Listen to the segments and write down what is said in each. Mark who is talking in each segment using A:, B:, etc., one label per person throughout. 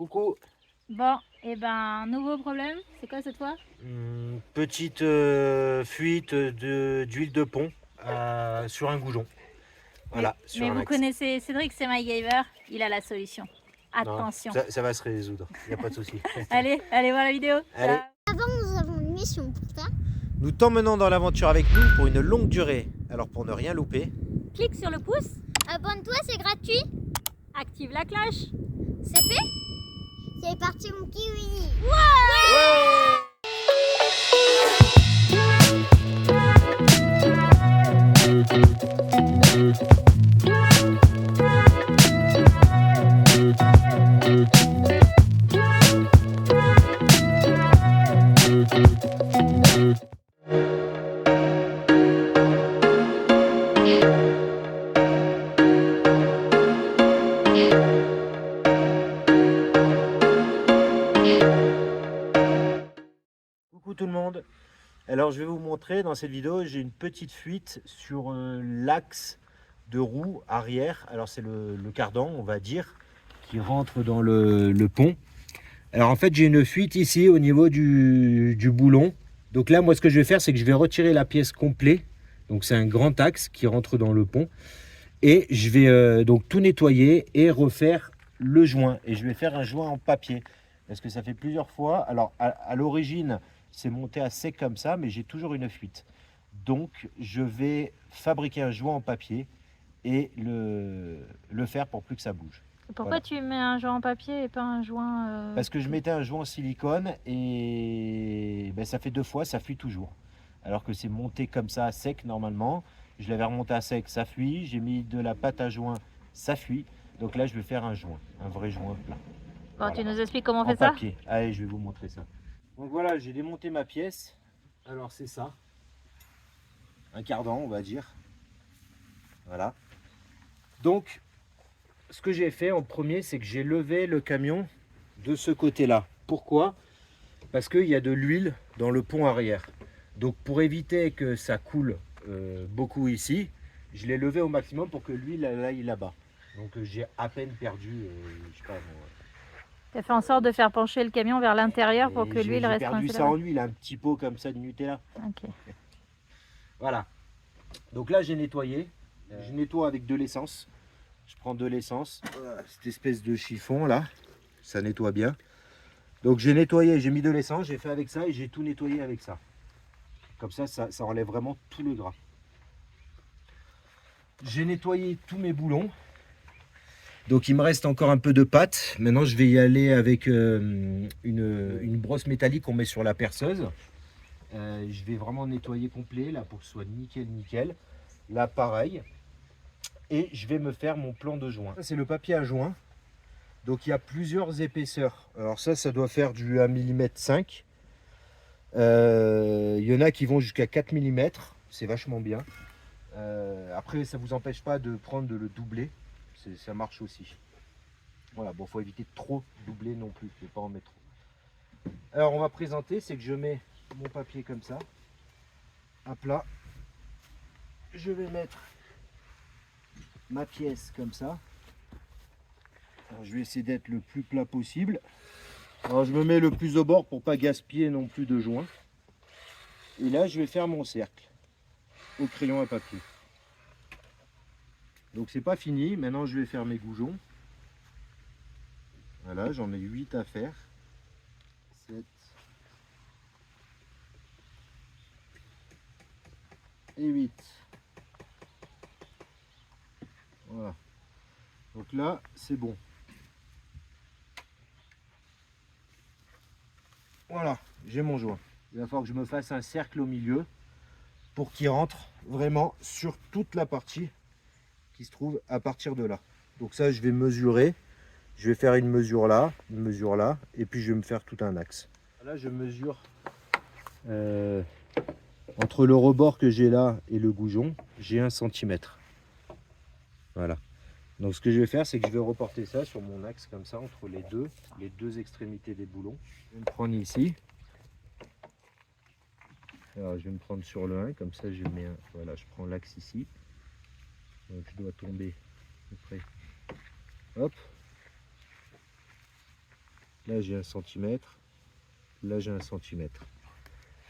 A: Coucou.
B: Bon, et ben, nouveau problème, c'est quoi cette fois?
A: Petite fuite d'huile de pont sur un goujon. Voilà, sur
B: Mais
A: un
B: vous
A: axe.
B: connaissez Cédric, c'est MacGyver, il a la solution.
A: Non,
B: Attention.
A: ça va se résoudre, il n'y a pas de souci.
B: Allez, allez voir la vidéo.
A: Allez.
B: Ciao.
C: Nous avons une mission pour toi.
A: Nous t'emmenons dans l'aventure avec nous pour une longue durée. Alors pour ne rien louper,
B: Clique sur le pouce,
C: Abonne-toi, c'est gratuit.
B: active la cloche.
C: C'est fait. C'est parti mon kiwi.
A: coucou tout le monde. Alors je vais vous montrer dans cette vidéo, j'ai une petite fuite sur l'axe de roue arrière. Alors c'est le cardan, on va dire, qui rentre dans le pont. Alors en fait j'ai une fuite ici au niveau du boulon. Donc là moi ce que je vais faire c'est que je vais retirer la pièce complète. Donc c'est un grand axe qui rentre dans le pont. Et je vais donc tout nettoyer et refaire le joint. Et je vais faire un joint en papier. Parce que ça fait plusieurs fois. Alors à l'origine c'est monté à sec comme ça, mais j'ai toujours une fuite. Donc je vais fabriquer un joint en papier et le faire pour plus que ça bouge.
B: Pourquoi
A: Voilà.
B: tu mets un joint en papier et pas un joint
A: Parce que je mettais un joint en silicone et ben, ça fait 2 fois, ça fuit toujours. Alors que c'est monté comme ça à sec normalement. Je l'avais remonté à sec, ça fuit. J'ai mis de la pâte à joint, ça fuit. Donc là, je vais faire un joint, un vrai joint plein.
B: Bon,
A: Voilà.
B: tu nous expliques comment on
A: En
B: fait ça?
A: papier. Allez, je vais vous montrer ça. Donc voilà, j'ai démonté ma pièce. Alors c'est ça. Un cardan, on va dire. Voilà. Donc, ce que j'ai fait en premier, c'est que j'ai levé le camion de ce côté-là. Pourquoi? Parce qu'il y a de l'huile dans le pont arrière. Donc pour éviter que ça coule beaucoup ici, je l'ai levé au maximum pour que l'huile aille là-bas. Donc j'ai à peine perdu, je sais pas moi.
B: Tu as fait en sorte de faire pencher le camion vers l'intérieur pour que l'huile reste
A: J'ai perdu
B: coincée
A: ça en
B: là-bas.
A: huile, un petit pot comme ça de Nutella.
B: Ok.
A: Voilà. Donc là j'ai nettoyé. Je nettoie avec de l'essence. Je prends de l'essence. Voilà, cette espèce de chiffon là, ça nettoie bien. Donc j'ai nettoyé, j'ai mis de l'essence, j'ai fait avec ça et j'ai tout nettoyé avec ça. Comme ça, ça enlève vraiment tout le gras. J'ai nettoyé tous mes boulons. Donc il me reste encore un peu de pâte. Maintenant je vais y aller avec une brosse métallique qu'on met sur la perceuse. Je vais vraiment nettoyer complet là pour que ce soit nickel nickel. Là pareil. Et je vais me faire mon plan de joint. C'est le papier à joint. Donc il y a plusieurs épaisseurs. Alors ça doit faire du 1 mm 5. Il y en a qui vont jusqu'à 4 mm. C'est vachement bien. Après ça ne vous empêche pas de prendre de le doubler. Ça marche aussi. Voilà, bon, faut éviter de trop doubler non plus, je ne vais pas en mettre trop. Alors on va présenter, c'est que je mets mon papier comme ça, à plat. Je vais mettre ma pièce comme ça. Alors, je vais essayer d'être le plus plat possible. Alors je me mets le plus au bord pour pas gaspiller non plus de joint. Et là je vais faire mon cercle au crayon à papier. Donc c'est pas fini, maintenant je vais faire mes goujons. Voilà, j'en ai 8 à faire. 7 et 8. Voilà. Donc là, c'est bon. Voilà, j'ai mon joint. Il va falloir que je me fasse un cercle au milieu pour qu'il rentre vraiment sur toute la partie qui se trouve à partir de là. Donc ça, je vais mesurer. Je vais faire une mesure là, et puis je vais me faire tout un axe. Là, je mesure entre le rebord que j'ai là et le goujon, j'ai 1 cm. Voilà. Donc ce que je vais faire, c'est que je vais reporter ça sur mon axe comme ça, entre les deux extrémités des boulons. Je vais me prendre ici. Alors je vais me prendre sur le 1, comme ça je mets un. Voilà, je prends l'axe ici. Donc je dois tomber à peu près. Hop. Là j'ai 1 centimètre. Là j'ai 1 centimètre.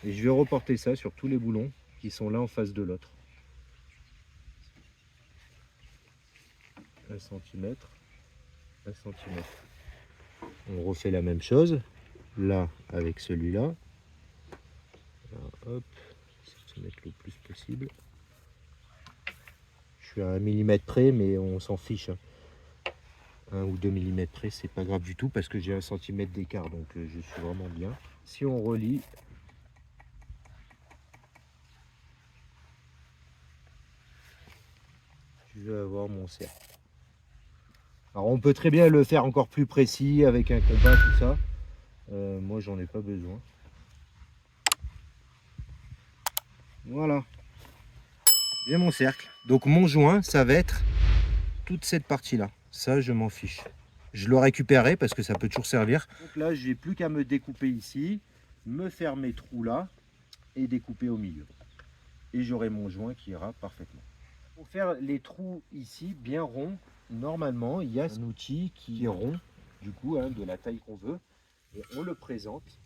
A: Et je vais reporter ça sur tous les boulons qui sont là en face de l'autre. 1 centimètre. 1 centimètre. On refait la même chose. Là avec celui-là. Hop. Je vais mettre le plus possible. Je suis à 1 millimètre près, mais on s'en fiche. 1 ou 2 millimètres près, c'est pas grave du tout parce que j'ai 1 centimètre d'écart, donc je suis vraiment bien. Si on relie, je vais avoir mon cercle. Alors on peut très bien le faire encore plus précis avec un compas, tout ça. Moi j'en ai pas besoin. Voilà. J'ai mon cercle. Donc mon joint, ça va être toute cette partie-là. Ça, je m'en fiche. Je le récupérerai parce que ça peut toujours servir. Donc là, je n'ai plus qu'à me découper ici, me faire mes trous là et découper au milieu. Et j'aurai mon joint qui ira parfaitement. Pour faire les trous ici bien ronds, normalement, il y a un outil qui est rond, du coup, hein, de la taille qu'on veut. Et on le présente,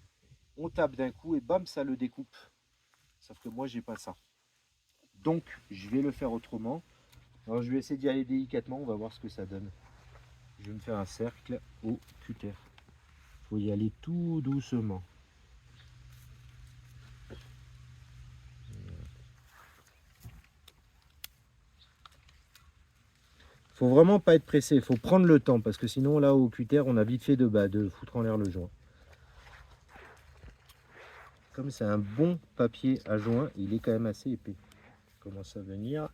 A: on tape d'un coup et bam, ça le découpe. Sauf que moi, j'ai pas ça. Donc, je vais le faire autrement. Alors, je vais essayer d'y aller délicatement, on va voir ce que ça donne. Je vais me faire un cercle au cutter. Il faut y aller tout doucement. Il faut vraiment pas être pressé, il faut prendre le temps parce que sinon là au cutter on a vite fait de foutre en l'air le joint. Comme c'est un bon papier à joint, il est quand même assez épais. Il commence à venir.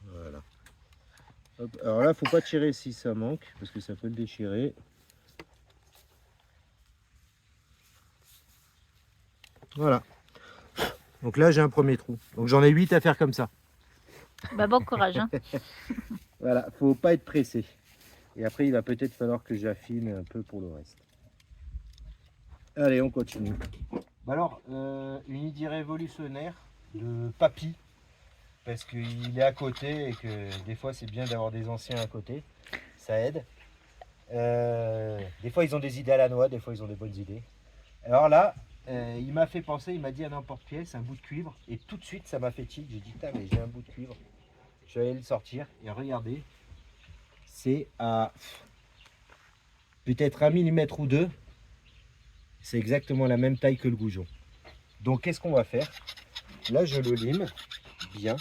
A: Voilà. Hop. Alors là, faut pas tirer si ça manque parce que ça peut le déchirer. Voilà. Donc là, j'ai un premier trou. Donc j'en ai 8 à faire comme ça.
B: Bah, bon courage. Hein.
A: Voilà, faut pas être pressé. Et après, il va peut-être falloir que j'affine un peu pour le reste. Allez, on continue. Alors, une idée révolutionnaire de papy, parce qu'il est à côté et que des fois, c'est bien d'avoir des anciens à côté. Ça aide. Des fois, ils ont des idées à la noix, des fois, ils ont des bonnes idées. Alors là, il m'a fait penser, il m'a dit un emporte-pièce, un bout de cuivre, et tout de suite, ça m'a fait tilt. J'ai dit, putain, mais j'ai un bout de cuivre. Je vais aller le sortir, et regardez, c'est à peut-être 1 millimètre ou 2. C'est exactement la même taille que le goujon. Donc, qu'est-ce qu'on va faire? Là, je le lime bien.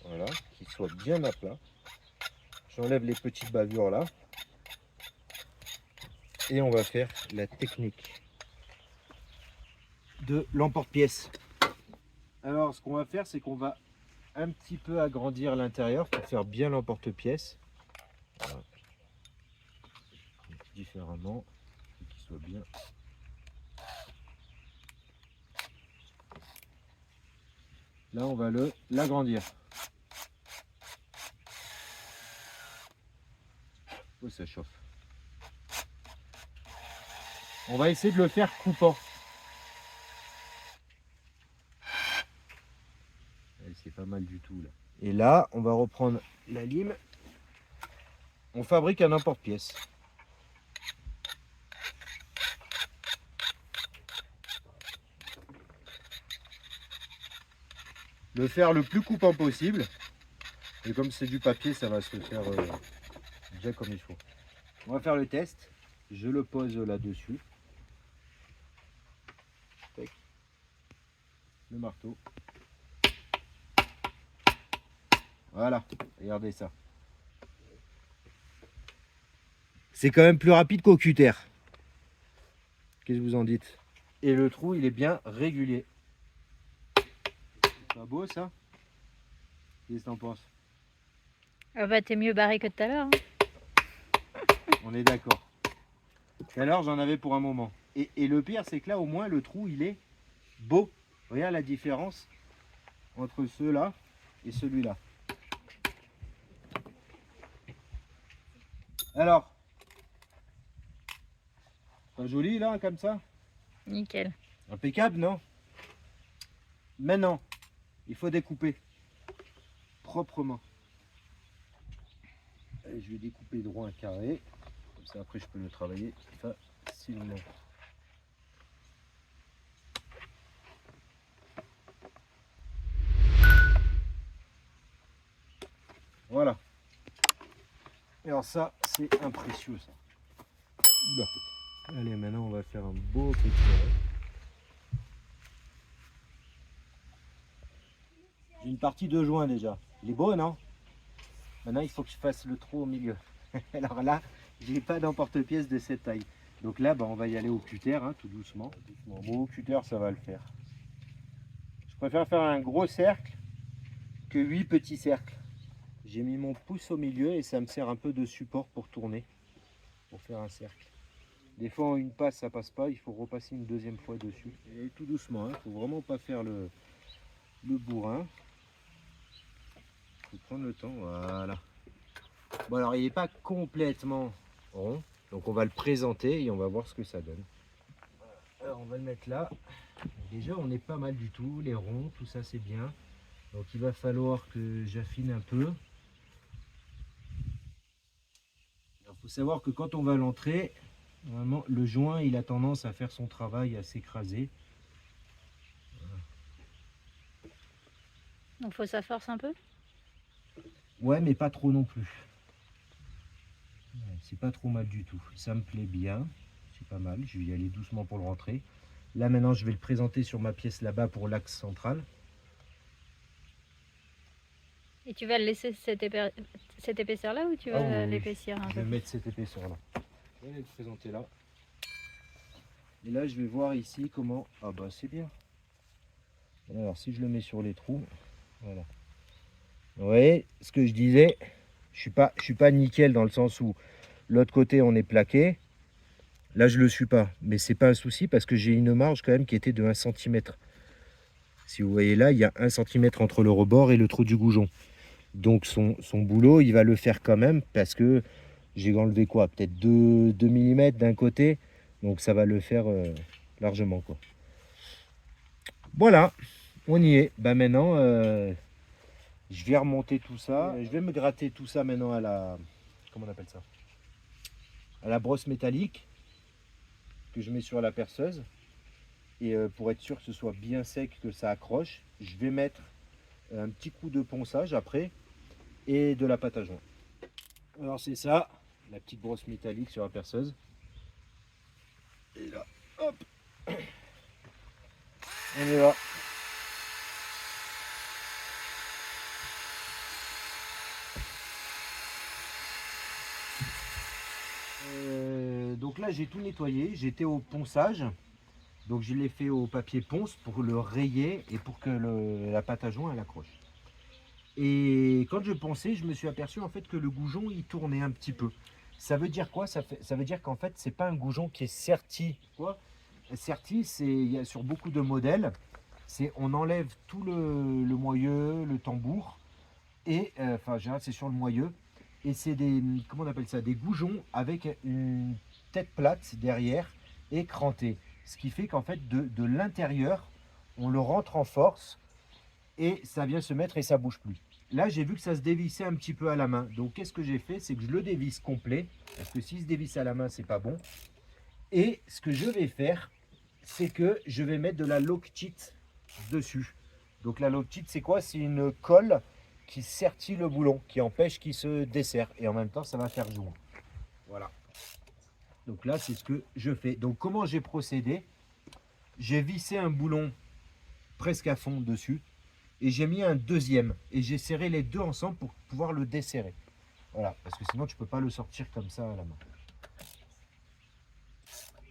A: Voilà, qu'il soit bien à plat. J'enlève les petites bavures là. Et on va faire la technique de l'emporte-pièce. Alors, ce qu'on va faire, c'est qu'on va un petit peu agrandir l'intérieur pour faire bien l'emporte-pièce. Voilà. Différemment, pour qu'il soit bien. Là, on va l'agrandir. Oh, ça chauffe. On va essayer de le faire coupant. C'est pas mal du tout là. Et là, on va reprendre la lime. On fabrique un emporte-pièce. Le faire le plus coupant possible. Et comme c'est du papier, ça va se faire bien comme il faut. On va faire le test. Je le pose là-dessus. Le marteau. Voilà, regardez ça. C'est quand même plus rapide qu'au cutter. Qu'est-ce que vous en dites? Et le trou, il est bien régulier. C'est pas beau ça? Qu'est-ce que t'en penses?
B: Ah bah, t'es mieux barré que tout à l'heure. Hein.
A: On est d'accord. Et alors, j'en avais pour un moment. Et le pire, c'est que là, au moins, le trou, il est beau. Regarde la différence entre ceux-là et celui-là. Alors, pas joli là, comme ça?
B: Nickel.
A: Impeccable, non? Maintenant, il faut découper proprement. Allez, je vais découper droit un carré. Comme ça, après, je peux le travailler facilement. Voilà. Et alors ça, c'est un précieux, ça. Oula. Allez, maintenant, on va faire un beau petit arrêt. J'ai une partie de joint déjà. Il est beau, non? Maintenant, il faut que je fasse le trou au milieu. Alors là, j'ai pas d'emporte-pièce de cette taille. Donc là, on va y aller au cutter, hein, tout doucement. Bon, au cutter, ça va le faire. Je préfère faire un gros cercle que 8 petits cercles. J'ai mis mon pouce au milieu et ça me sert un peu de support pour tourner, pour faire un cercle. Des fois, en une passe, ça passe pas. Il faut repasser une deuxième fois dessus. Et tout doucement, il ne faut vraiment pas faire le bourrin. Il faut prendre le temps, voilà. Bon, alors il n'est pas complètement rond, donc on va le présenter et on va voir ce que ça donne. Alors on va le mettre là. Déjà on est pas mal du tout, les ronds, tout ça c'est bien. Donc il va falloir que j'affine un peu. Il faut savoir que quand on va l'entrer, normalement le joint il a tendance à faire son travail, à s'écraser.
B: Donc faut ça force un peu.
A: Ouais, mais pas trop non plus. Ouais, c'est pas trop mal du tout. Ça me plaît bien. C'est pas mal. Je vais y aller doucement pour le rentrer. Là maintenant, je vais le présenter sur ma pièce là-bas pour l'axe central.
B: Et tu vas le laisser cette épaisseur là ou tu vas l'épaissir un peu?
A: Je vais mettre cette épaisseur là. Je vais le présenter là. Et là, je vais voir ici comment... Ah bah c'est bien. Alors si je le mets sur les trous, voilà. Vous voyez ce que je disais, je suis pas nickel dans le sens où l'autre côté on est plaqué. Là je le suis pas, mais c'est pas un souci parce que j'ai une marge quand même qui était de 1 cm. Si vous voyez là, il y a 1 cm entre le rebord et le trou du goujon. Donc son boulot, il va le faire quand même parce que j'ai enlevé quoi, peut-être 2 mm d'un côté. Donc ça va le faire largement quoi. Voilà, on y est. Bah maintenant, je vais remonter tout ça. Je vais me gratter tout ça maintenant à la... Comment on appelle ça? À la brosse métallique que je mets sur la perceuse. Et pour être sûr que ce soit bien sec, que ça accroche, je vais mettre un petit coup de ponçage après et de la pâte à joint. Alors c'est ça, la petite brosse métallique sur la perceuse. Et là, hop, on y va. Donc là j'ai tout nettoyé, j'étais au ponçage. Donc je l'ai fait au papier ponce pour le rayer et pour que la pâte à joint elle accroche. Et quand je ponçais, je me suis aperçu en fait que le goujon il tournait un petit peu. Ça veut dire quoi? Ça veut dire qu'en fait c'est pas un goujon qui est serti. Quoi? Serti, c'est sur beaucoup de modèles, c'est on enlève tout le moyeu, le tambour et enfin en général c'est sur le moyeu et c'est des, comment on appelle ça, des goujons avec une tête plate derrière et crantée. Ce qui fait qu'en fait de l'intérieur on le rentre en force et ça vient se mettre et ça bouge plus. Là j'ai vu que ça se dévissait un petit peu à la main, donc qu'est-ce que j'ai fait, c'est que je le dévisse complet parce que s'il se dévisse à la main c'est pas bon. Et ce que je vais faire, c'est que je vais mettre de la Loctite dessus. Donc la Loctite c'est quoi? C'est une colle qui sertit le boulon, qui empêche qu'il se desserre et en même temps ça va faire joint. Voilà. Donc là c'est ce que je fais. Donc comment j'ai procédé? J'ai vissé un boulon presque à fond dessus et j'ai mis un deuxième et j'ai serré les deux ensemble pour pouvoir le desserrer. Voilà, parce que sinon tu peux pas le sortir comme ça à la main.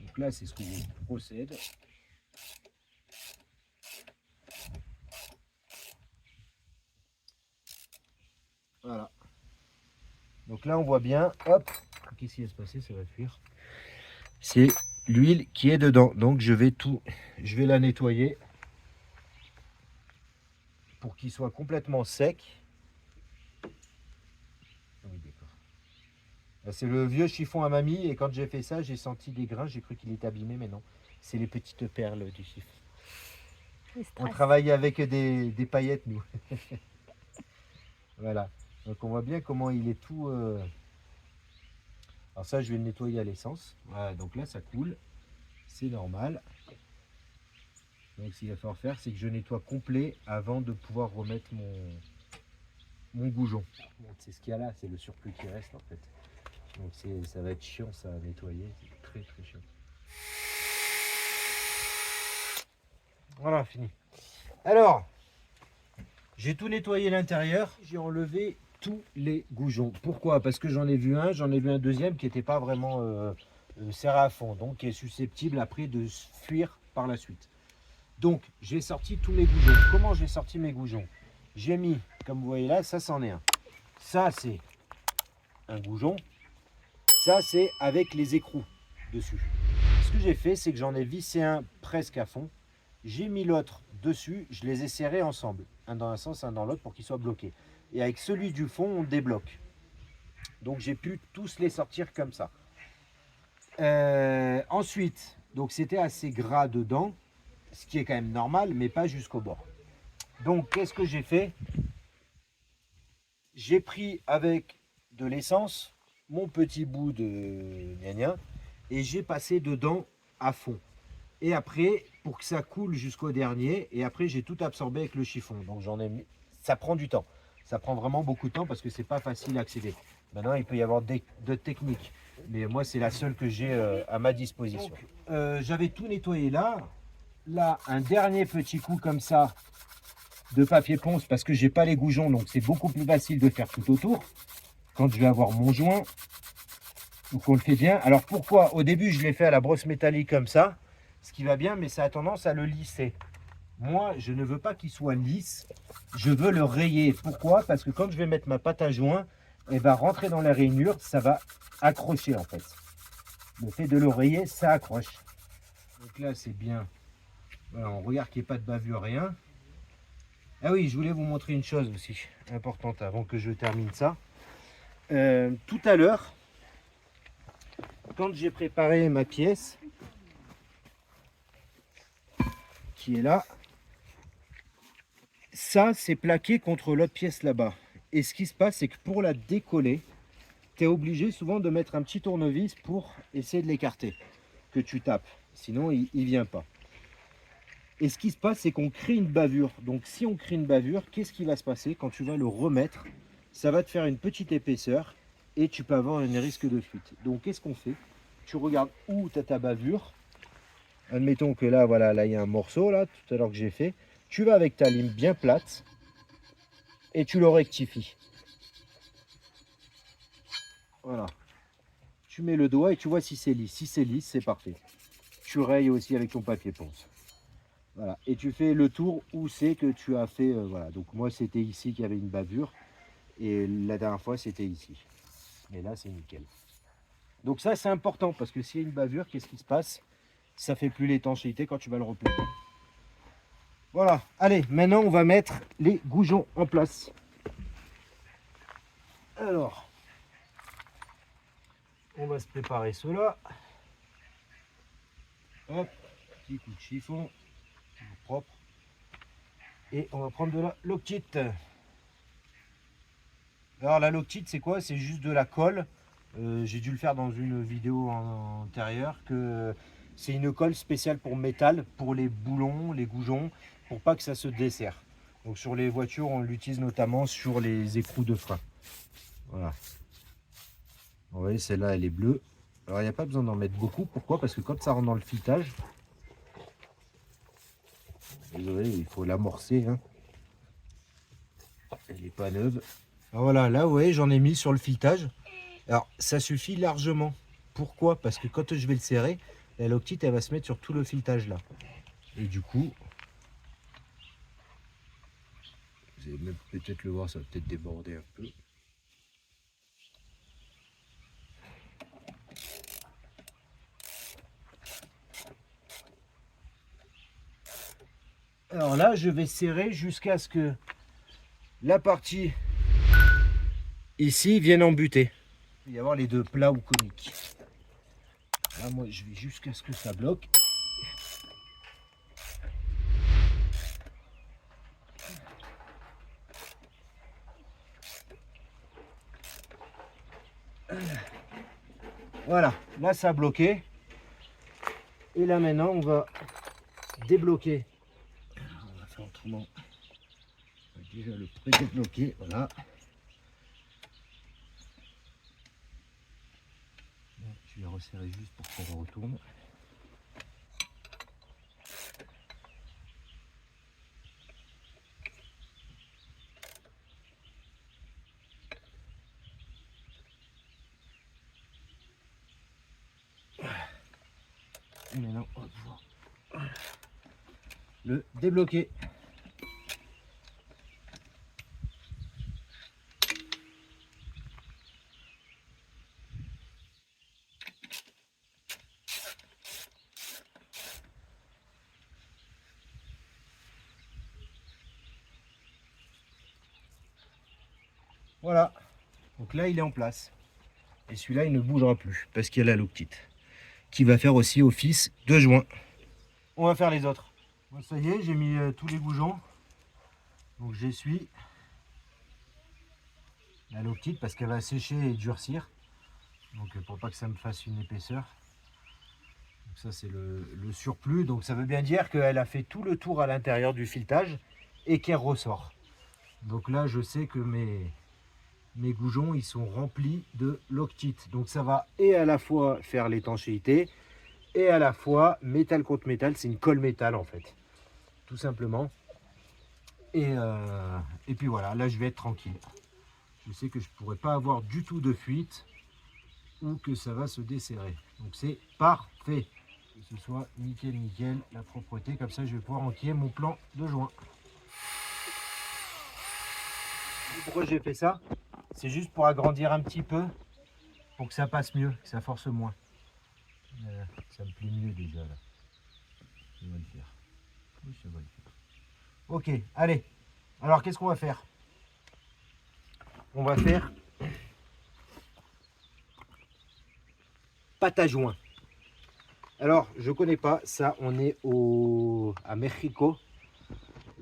A: Donc là c'est ce que je procède. Voilà. Donc là on voit bien, hop, qu'est-ce qui va se passer? Ça va fuir. C'est l'huile qui est dedans. Donc je vais la nettoyer pour qu'il soit complètement sec. Oui, d'accord. C'est le vieux chiffon à mamie et quand j'ai fait ça, j'ai senti des grains, j'ai cru qu'il était abîmé, mais non. C'est les petites perles du chiffon. On travaille avec des paillettes, nous. Voilà. Donc on voit bien comment il est tout Alors ça, je vais le nettoyer à l'essence. Voilà, donc là, ça coule. C'est normal. Donc ce qu'il va falloir faire, c'est que je nettoie complet avant de pouvoir remettre mon goujon. Donc, c'est ce qu'il y a là, c'est le surplus qui reste en fait. Donc ça va être chiant ça à nettoyer, c'est très très chiant. Voilà, fini. Alors, j'ai tout nettoyé l'intérieur, j'ai enlevé tous les goujons. Pourquoi? Parce que j'en ai vu un deuxième qui n'était pas vraiment serré à fond, donc qui est susceptible après de fuir par la suite. Donc, j'ai sorti tous mes goujons. Comment j'ai sorti mes goujons? J'ai mis, comme vous voyez là, ça c'en est un. Ça, c'est un goujon. Ça, c'est avec les écrous dessus. Ce que j'ai fait, c'est que j'en ai vissé un presque à fond. J'ai mis l'autre dessus, je les ai serrés ensemble. Un dans un sens, un dans l'autre pour qu'ils soient bloqués. Et avec celui du fond, on débloque. Donc, j'ai pu tous les sortir comme ça. Ensuite, donc c'était assez gras dedans, ce qui est quand même normal, mais pas jusqu'au bord. Donc, qu'est-ce que j'ai fait? J'ai pris avec de l'essence mon petit bout de gna et j'ai passé dedans à fond. Et après, pour que ça coule jusqu'au dernier, et après j'ai tout absorbé avec le chiffon. Donc j'en ai mis. Ça prend du temps. Ça prend vraiment beaucoup de temps parce que c'est pas facile à accéder. Maintenant, il peut y avoir d'autres techniques, mais moi c'est la seule que j'ai à ma disposition. J'avais tout nettoyé là. Là, un dernier petit coup comme ça de papier ponce parce que j'ai pas les goujons, donc c'est beaucoup plus facile de faire tout autour quand je vais avoir mon joint. Donc on le fait bien. Alors pourquoi? Au début je l'ai fait à la brosse métallique comme ça, ce qui va bien, mais ça a tendance à le lisser. Moi je ne veux pas qu'il soit lisse, je veux le rayer. Pourquoi? Parce que quand je vais mettre ma pâte à joint, elle va rentrer dans la rayure, ça va accrocher en fait. Le fait de le rayer, ça accroche. Donc là c'est bien. Voilà, on regarde qu'il n'y ait pas de bavure, rien. Ah oui, je voulais vous montrer une chose aussi importante avant que je termine ça. Tout à l'heure, quand j'ai préparé ma pièce, qui est là, ça c'est plaqué contre l'autre pièce là-bas. Et ce qui se passe, c'est que pour la décoller, tu es obligé souvent de mettre un petit tournevis pour essayer de l'écarter, que tu tapes. Sinon, il ne vient pas. Et ce qui se passe, c'est qu'on crée une bavure. Donc si on crée une bavure, qu'est-ce qui va se passer quand tu vas le remettre? Ça va te faire une petite épaisseur et tu peux avoir un risque de fuite. Donc qu'est-ce qu'on fait? Tu regardes où tu as ta bavure. Admettons que là, voilà, là il y a un morceau, là, tout à l'heure que j'ai fait. Tu vas avec ta lime bien plate et tu le rectifies. Voilà. Tu mets le doigt et tu vois si c'est lisse. Si c'est lisse, c'est parfait. Tu rayes aussi avec ton papier ponce. Voilà. Et tu fais le tour où c'est que tu as fait. Voilà. Donc moi c'était ici qu'il y avait une bavure. Et la dernière fois c'était ici. Mais là c'est nickel. Donc ça c'est important parce que s'il y a une bavure, qu'est-ce qui se passe? Ça fait plus l'étanchéité quand tu vas le replier. Voilà. Allez, maintenant on va mettre les goujons en place. Alors, on va se préparer cela. Hop, petit coup de chiffon. Propre, et on va prendre de la Loctite. Alors la Loctite c'est quoi? C'est juste de la colle. J'ai dû le faire dans une vidéo antérieure, que c'est une colle spéciale pour métal, pour les boulons, les goujons, pour pas que ça se desserre. Donc sur les voitures on l'utilise notamment sur les écrous de frein. Voilà, vous voyez celle-là elle est bleue. Alors il n'y a pas besoin d'en mettre beaucoup. Pourquoi? Parce que quand ça rentre dans le filetage, désolé, il faut l'amorcer. Hein. Elle n'est pas neuve. Alors voilà, là, vous voyez, j'en ai mis sur le filetage. Alors, ça suffit largement. Pourquoi? Parce que quand je vais le serrer, la Loctite, elle va se mettre sur tout le filetage là. Et du coup, vous allez même peut-être le voir, ça va peut-être déborder un peu. Alors là, je vais serrer jusqu'à ce que la partie ici vienne en butée. Il va y avoir les deux plats ou coniques. Là, moi, je vais jusqu'à ce que ça bloque. Voilà, là ça a bloqué. Et là maintenant on va débloquer. On va faire autrement. On va déjà le pré-débloquer, voilà. Je vais resserrer juste pour que ça retourne. Et maintenant on va pouvoir le débloquer. Voilà, donc là il est en place. Et celui-là il ne bougera plus parce qu'il y a la loctite qui va faire aussi office de joint. On va faire les autres. Bon, ça y est, j'ai mis tous les goujons. Donc j'essuie la loctite parce qu'elle va sécher et durcir. Donc pour pas que ça me fasse une épaisseur. Donc ça c'est le surplus. Donc ça veut bien dire qu'elle a fait tout le tour à l'intérieur du filetage et qu'elle ressort. Donc là je sais que mes goujons ils sont remplis de loctite. Donc ça va et à la fois faire l'étanchéité et à la fois métal contre métal. C'est une colle métal en fait. Tout simplement. Et puis voilà, là je vais être tranquille. Je sais que je ne pourrai pas avoir du tout de fuite ou que ça va se desserrer. Donc c'est parfait. Que ce soit nickel, nickel, la propreté. Comme ça, je vais pouvoir enquiller mon plan de joint. Pourquoi j'ai fait ça? C'est juste pour agrandir un petit peu, pour que ça passe mieux, que ça force moins. Ça me plaît mieux déjà là. Ça va le faire. Oui, ça va le faire. Ok, allez. Alors qu'est-ce qu'on va faire? On va faire pâte à joint. Alors, je connais pas ça. On est à Mexico,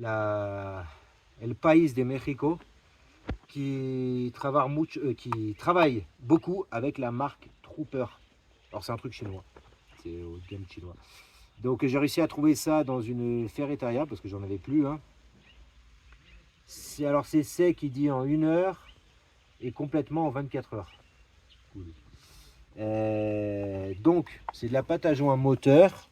A: el país de Mexico, qui travaille beaucoup avec la marque Trooper. Alors, c'est un truc chinois. C'est au gamme chinois. Donc, j'ai réussi à trouver ça dans une ferreteria parce que j'en avais plus. Hein. Alors, c'est sec, il dit en 1 heure et complètement en 24 heures. Cool. Donc, c'est de la pâte à joint moteur.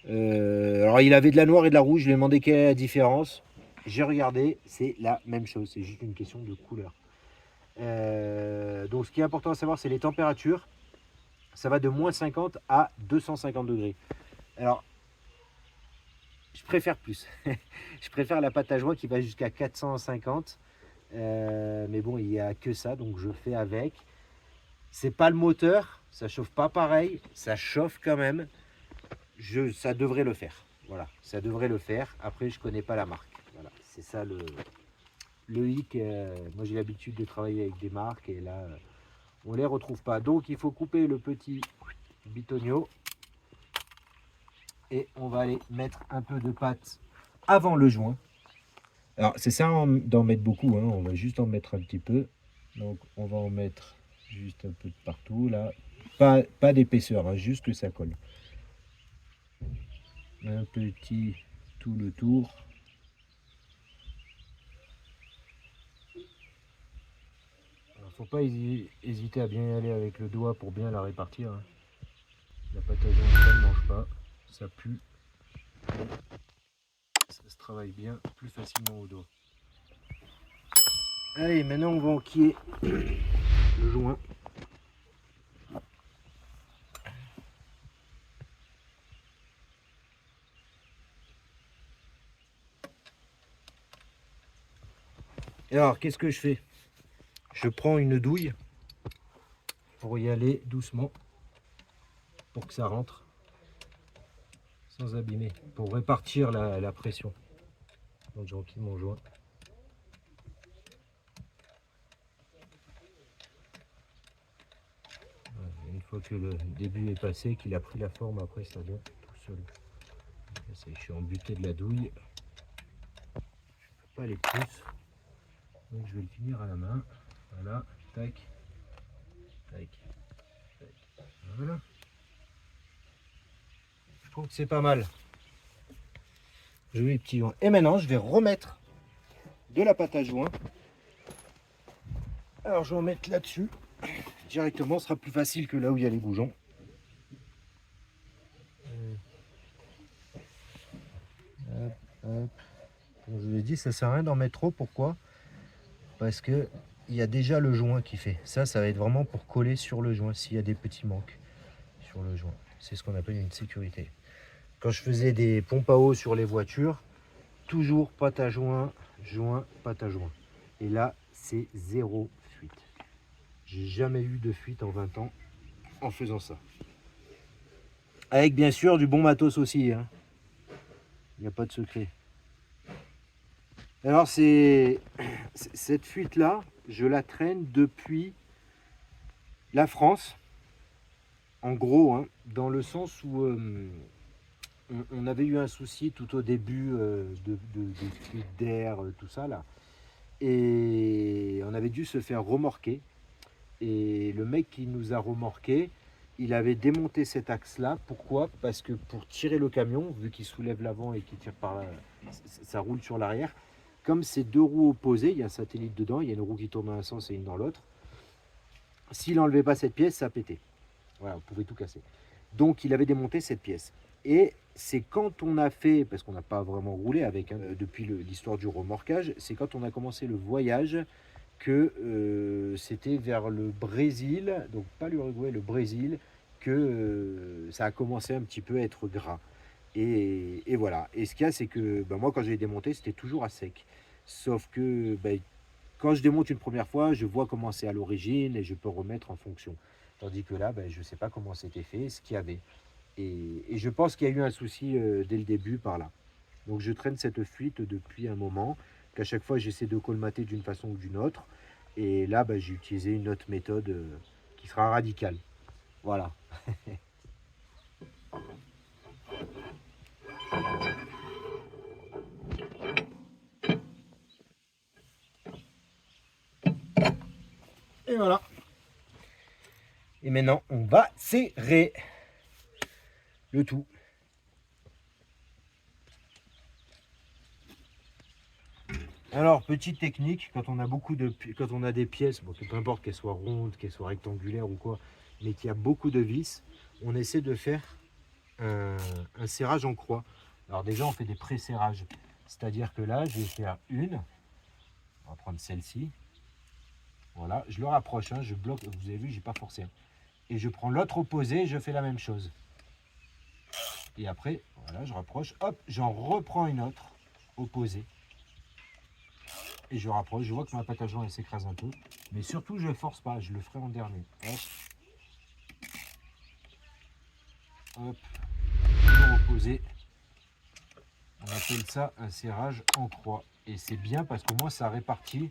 A: Alors, il avait de la noire et de la rouge. Je lui ai demandé quelle est la différence. J'ai regardé, c'est la même chose. C'est juste une question de couleur. Donc, ce qui est important à savoir, c'est les températures. Ça va de moins 50 à 250 degrés. Alors, je préfère plus. Je préfère la pâte à joint qui va jusqu'à 450. Mais bon, il n'y a que ça, donc je fais avec. C'est pas le moteur, ça chauffe pas pareil, ça chauffe quand même. Ça devrait le faire. Voilà, ça devrait le faire. Après, je connais pas la marque. Voilà, c'est ça le hic. Moi, j'ai l'habitude de travailler avec des marques et là, on les retrouve pas. Donc, il faut couper le petit bitonio et on va aller mettre un peu de pâte avant le joint. Alors, c'est ça d'en mettre beaucoup. Hein. On va juste en mettre un petit peu. Donc, on va en mettre juste un peu de partout là. Pas d'épaisseur, hein, juste que ça colle. Un petit tout le tour. Alors, faut pas hésiter à bien y aller avec le doigt pour bien la répartir. Hein. La pâte à joint, ça ne mange pas, ça pue. Ça se travaille bien plus facilement au doigt. Allez, maintenant on va enquiller le joint. Et alors, qu'est-ce que je fais? Je prends une douille pour y aller doucement, pour que ça rentre, sans abîmer, pour répartir la pression. Donc j'enquille mon joint. Une fois que le début est passé, qu'il a pris la forme, après ça vient tout seul. Là, je suis embuté de la douille. Je ne peux pas aller plus. Donc je vais le finir à la main. Voilà, tac, tac, tac. Voilà. Je trouve que c'est pas mal. Joli petit joint. Et maintenant, je vais remettre de la pâte à joint. Alors, je vais en mettre là-dessus. Directement, ce sera plus facile que là où il y a les boujons. Hop, hop. Comme je vous l'ai dit, ça sert à rien d'en mettre trop. Pourquoi? Parce que il y a déjà le joint qui fait. Ça va être vraiment pour coller sur le joint s'il y a des petits manques sur le joint. C'est ce qu'on appelle une sécurité. Quand je faisais des pompes à eau sur les voitures, toujours pâte à joint, joint, pâte à joint. Et là, c'est zéro fuite. J'ai jamais eu de fuite en 20 ans en faisant ça. Avec bien sûr du bon matos aussi, hein. Il n'y a pas de secret. Alors cette fuite là, je la traîne depuis la France. En gros, hein, dans le sens où on avait eu un souci tout au début de fuite d'air, tout ça là. Et on avait dû se faire remorquer. Et le mec qui nous a remorqué, il avait démonté cet axe-là. Pourquoi? Parce que pour tirer le camion, vu qu'il soulève l'avant et qu'il tire par là, ça roule sur l'arrière. Comme c'est deux roues opposées, il y a un satellite dedans, il y a une roue qui tourne dans un sens et une dans l'autre. S'il n'enlevait pas cette pièce, ça pétait. Voilà, on pouvait tout casser. Donc il avait démonté cette pièce. Et c'est quand on a fait, parce qu'on n'a pas vraiment roulé avec, hein, depuis l'histoire du remorquage, c'est quand on a commencé le voyage que c'était vers le Brésil, donc pas l'Uruguay, le Brésil, que ça a commencé un petit peu à être gras. Et voilà. Et ce qu'il y a, c'est que moi, quand j'ai démonté, c'était toujours à sec. Sauf que quand je démonte une première fois, je vois comment c'est à l'origine et je peux remettre en fonction. Tandis que là, je ne sais pas comment c'était fait, ce qu'il y avait. Et je pense qu'il y a eu un souci dès le début par là. Donc je traîne cette fuite depuis un moment, qu'à chaque fois j'essaie de colmater d'une façon ou d'une autre. Et là, j'ai utilisé une autre méthode qui sera radicale. Voilà. Et voilà. Et maintenant, on va serrer le tout. Alors, petite technique, quand on a des pièces, peu importe qu'elles soient rondes, qu'elles soient rectangulaires ou quoi, mais qu'il y a beaucoup de vis, on essaie de faire un serrage en croix. Alors déjà, on fait des pré-serrages. C'est-à-dire que là, je vais faire une. On va prendre celle-ci. Voilà, je le rapproche, hein, je bloque. Vous avez vu, j'ai pas forcé. Hein. Et je prends l'autre opposé, je fais la même chose. Et après, voilà, je rapproche. Hop, j'en reprends une autre opposée. Et je rapproche, je vois que ma pâte à joint elle s'écrase un peu. Mais surtout, je ne force pas, je le ferai en dernier. Hop. Hop. Toujours opposé. On appelle ça un serrage en croix. Et c'est bien parce qu'au moins ça répartit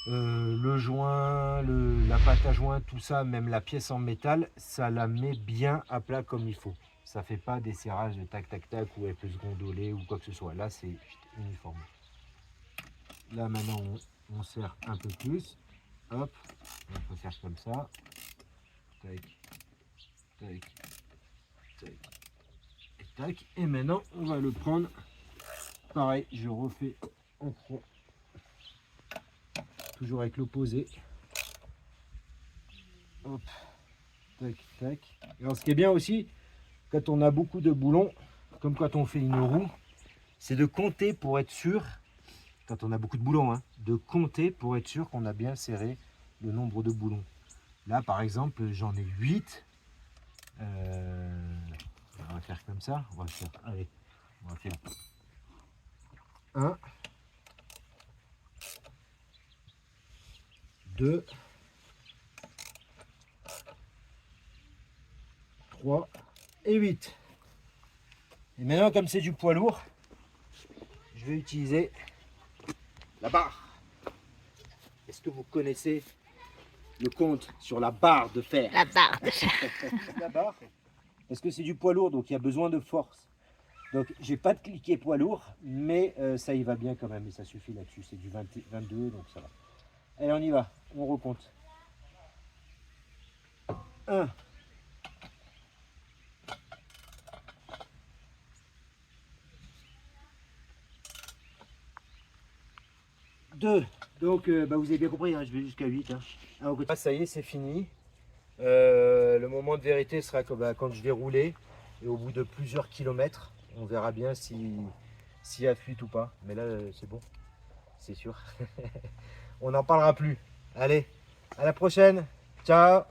A: le joint, la pâte à joint, tout ça, même la pièce en métal, ça la met bien à plat comme il faut. Ça fait pas des serrages de tac tac tac où elle peut se gondoler ou quoi que ce soit. Là, c'est uniforme. Là maintenant on serre un peu plus. Hop, on peut faire comme ça. Tac, tac, tac, et tac. Et maintenant on va le prendre. Pareil, je refais en croix. Toujours avec l'opposé. Hop, tac, tac. Alors ce qui est bien aussi, quand on a beaucoup de boulons, comme quand on fait une roue, c'est de compter pour être sûr. Quand on a beaucoup de boulons, hein, de compter pour être sûr qu'on a bien serré le nombre de boulons. Là, par exemple, j'en ai 8. On va faire comme ça. On va faire, allez, on va faire 1, 2, 3 et 8. Et maintenant, comme c'est du poids lourd, je vais utiliser la barre. Est-ce que vous connaissez le compte sur la barre de fer?
B: La barre de fer.
A: La barre, parce que c'est du poids lourd, donc il y a besoin de force. Donc j'ai pas de cliquet poids lourd, mais ça y va bien quand même, et ça suffit là-dessus. C'est du 22, donc ça va. Allez, on y va, on recompte. 1. 2. Donc vous avez bien compris, hein, je vais jusqu'à 8. Hein. Ah, ça y est, c'est fini. Le moment de vérité sera quand je vais rouler et au bout de plusieurs kilomètres, on verra bien s'il y a fuite ou pas. Mais là, c'est bon, c'est sûr. On n'en parlera plus. Allez, à la prochaine. Ciao.